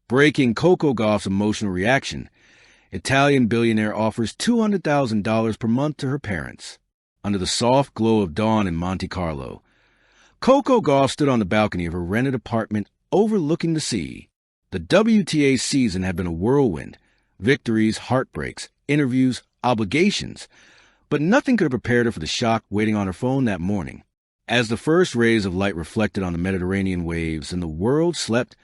Breaking Coco Gauff's emotional reaction. Italian billionaire offers $200,000 per month to her parents. Under the soft glow of dawn in Monte Carlo, Coco Gauff stood on the balcony of her rented apartment overlooking the sea. The WTA season had been a whirlwind. Victories, heartbreaks, interviews, obligations. But nothing could have prepared her for the shock waiting on her phone that morning. As the first rays of light reflected on the Mediterranean waves and the world slept,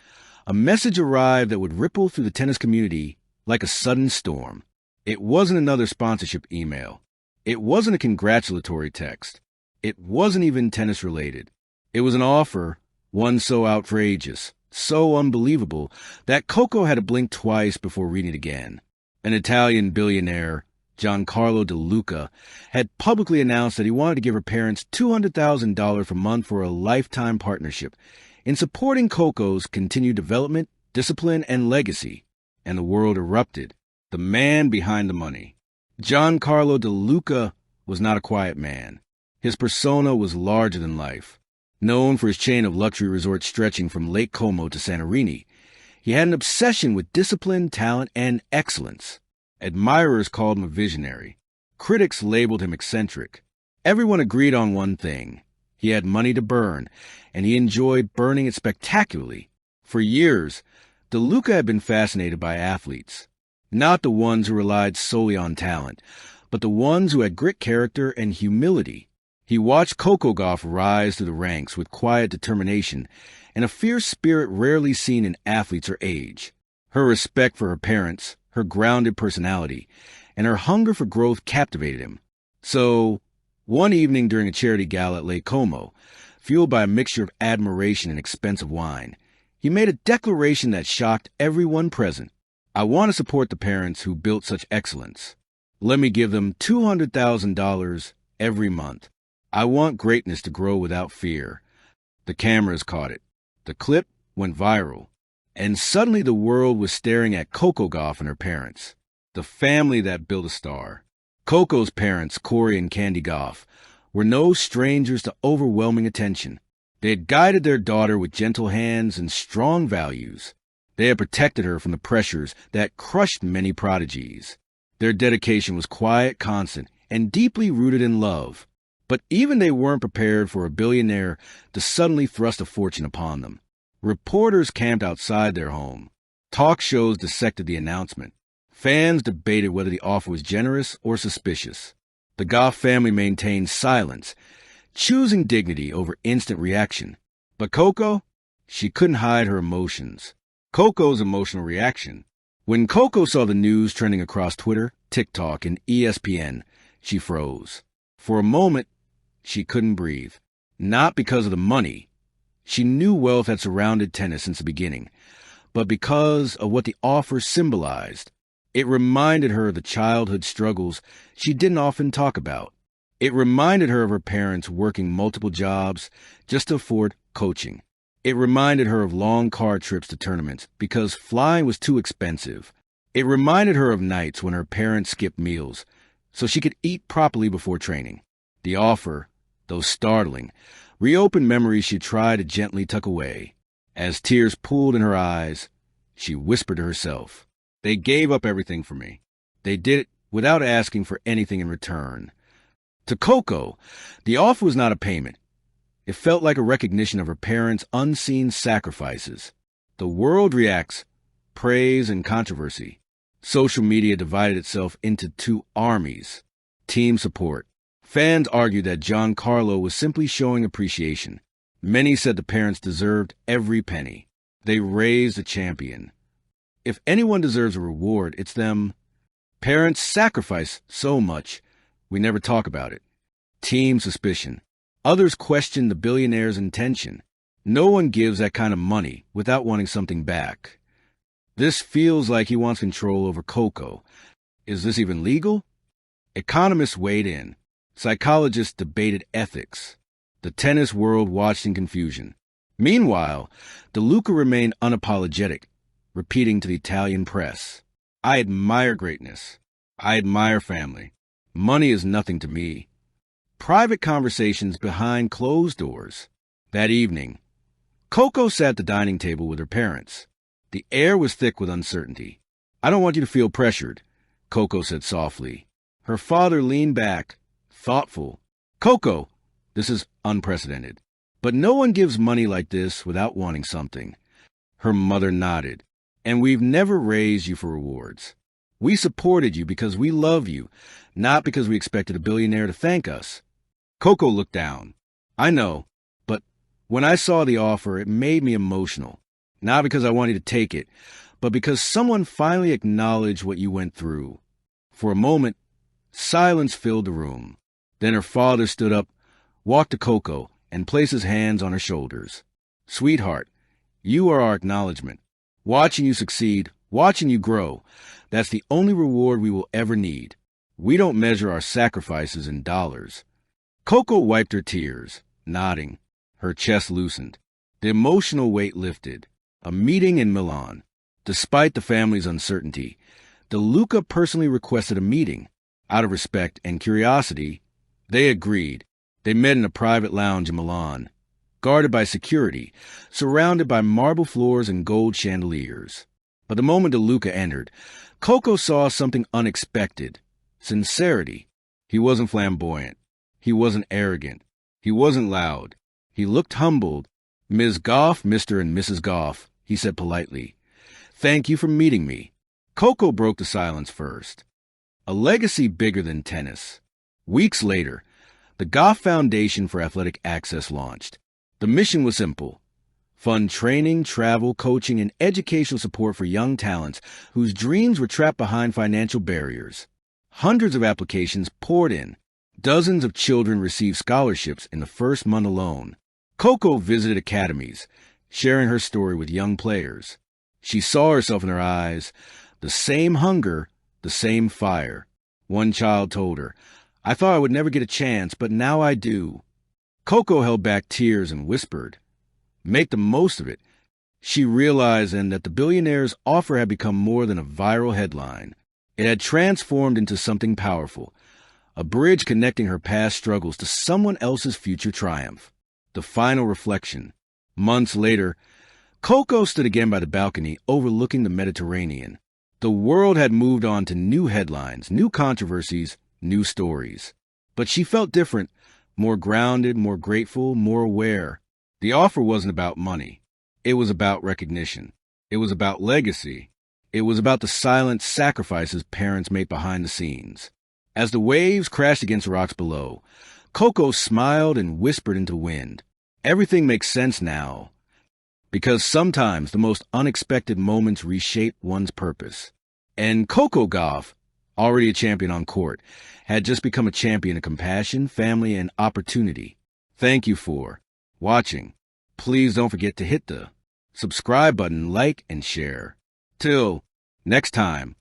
a message arrived that would ripple through the tennis community like a sudden storm. It wasn't another sponsorship email. It wasn't a congratulatory text. It wasn't even tennis-related. It was an offer, one so outrageous, so unbelievable, that Coco had to blink twice before reading it again. An Italian billionaire, Giancarlo De Luca, had publicly announced that he wanted to give her parents $200,000 per month for a lifetime partnership in supporting Coco's continued development, discipline, and legacy. And the world erupted. The man behind the money. Giancarlo De Luca was not a quiet man. His persona was larger than life. Known for his chain of luxury resorts stretching from Lake Como to Santorini, he had an obsession with discipline, talent, and excellence. Admirers called him a visionary. Critics labeled him eccentric. Everyone agreed on one thing. He had money to burn, and he enjoyed burning it spectacularly. For years, De Luca had been fascinated by athletes. Not the ones who relied solely on talent, but the ones who had grit, character, and humility. He watched Coco Gauff rise through the ranks with quiet determination and a fierce spirit rarely seen in athletes her age. Her respect for her parents, her grounded personality, and her hunger for growth captivated him. So, one evening during a charity gala at Lake Como, fueled by a mixture of admiration and expensive wine, he made a declaration that shocked everyone present. I want to support the parents who built such excellence. Let me give them $200,000 every month. I want greatness to grow without fear. The cameras caught it. The clip went viral. And suddenly the world was staring at Coco Gauff and her parents, the family that built a star. Coco's parents, Corey and Candy Gauff, were no strangers to overwhelming attention. They had guided their daughter with gentle hands and strong values. They had protected her from the pressures that crushed many prodigies. Their dedication was quiet, constant, and deeply rooted in love. But even they weren't prepared for a billionaire to suddenly thrust a fortune upon them. Reporters camped outside their home. Talk shows dissected the announcement. Fans debated whether the offer was generous or suspicious. The Gauff family maintained silence, choosing dignity over instant reaction. But Coco? She couldn't hide her emotions. Coco's emotional reaction. When Coco saw the news trending across Twitter, TikTok, and ESPN, she froze. For a moment, she couldn't breathe. Not because of the money. She knew wealth had surrounded tennis since the beginning, but because of what the offer symbolized. It reminded her of the childhood struggles she didn't often talk about. It reminded her of her parents working multiple jobs just to afford coaching. It reminded her of long car trips to tournaments because flying was too expensive. It reminded her of nights when her parents skipped meals so she could eat properly before training. The offer, though startling, reopened memories she tried to gently tuck away. As tears pooled in her eyes, she whispered to herself, "They gave up everything for me. They did it without asking for anything in return." To Coco, the offer was not a payment. It felt like a recognition of her parents' unseen sacrifices. The world reacts, praise and controversy. Social media divided itself into two armies. Team support. Fans argued that Giancarlo was simply showing appreciation. Many said the parents deserved every penny. They raised a champion. If anyone deserves a reward, it's them. Parents sacrifice so much, we never talk about it. Team suspicion. Others question the billionaire's intention. No one gives that kind of money without wanting something back. This feels like he wants control over Coco. Is this even legal? Economists weighed in. Psychologists debated ethics. The tennis world watched in confusion. Meanwhile, De Luca remained unapologetic, repeating to the Italian press, "I admire greatness. I admire family. Money is nothing to me." Private conversations behind closed doors. That evening, Coco sat at the dining table with her parents. The air was thick with uncertainty. "I don't want you to feel pressured," Coco said softly. Her father leaned back, thoughtful. "Coco, this is unprecedented. But no one gives money like this without wanting something." Her mother nodded. "And we've never raised you for rewards. We supported you because we love you, not because we expected a billionaire to thank us." Coco looked down. "I know, but when I saw the offer, it made me emotional. Not because I wanted to take it, but because someone finally acknowledged what you went through." For a moment, silence filled the room. Then her father stood up, walked to Coco, and placed his hands on her shoulders. "Sweetheart, you are our acknowledgement. Watching you succeed, watching you grow, that's the only reward we will ever need. We don't measure our sacrifices in dollars." Coco wiped her tears, nodding. Her chest loosened. The emotional weight lifted. A meeting in Milan. Despite the family's uncertainty, DeLuca personally requested a meeting. Out of respect and curiosity, they agreed. They met in a private lounge in Milan, guarded by security, surrounded by marble floors and gold chandeliers. But the moment DeLuca entered, Coco saw something unexpected. Sincerity. He wasn't flamboyant. He wasn't arrogant. He wasn't loud. He looked humbled. "Ms. Gauff, Mr. and Mrs. Gauff," he said politely. "Thank you for meeting me." Coco broke the silence first. A legacy bigger than tennis. Weeks later, the Gauff Foundation for Athletic Access launched. The mission was simple: fund training, travel, coaching, and educational support for young talents whose dreams were trapped behind financial barriers. Hundreds of applications poured in. Dozens of children received scholarships in the first month alone. Coco visited academies, sharing her story with young players. She saw herself in their eyes, the same hunger, the same fire. One child told her, "I thought I would never get a chance, but now I do." Coco held back tears and whispered, "Make the most of it." She realized then that the billionaire's offer had become more than a viral headline. It had transformed into something powerful, a bridge connecting her past struggles to someone else's future triumph. The final reflection. Months later, Coco stood again by the balcony overlooking the Mediterranean. The world had moved on to new headlines, new controversies, new stories. But she felt different, more grounded, more grateful, more aware. The offer wasn't about money. It was about recognition. It was about legacy. It was about the silent sacrifices parents made behind the scenes. As the waves crashed against rocks below, Coco smiled and whispered into the wind. "Everything makes sense now." Because sometimes the most unexpected moments reshape one's purpose. And Coco Gauff, already a champion on court, had just become a champion of compassion, family, and opportunity. Thank you for watching. Please don't forget to hit the subscribe button, like, and share. Till next time.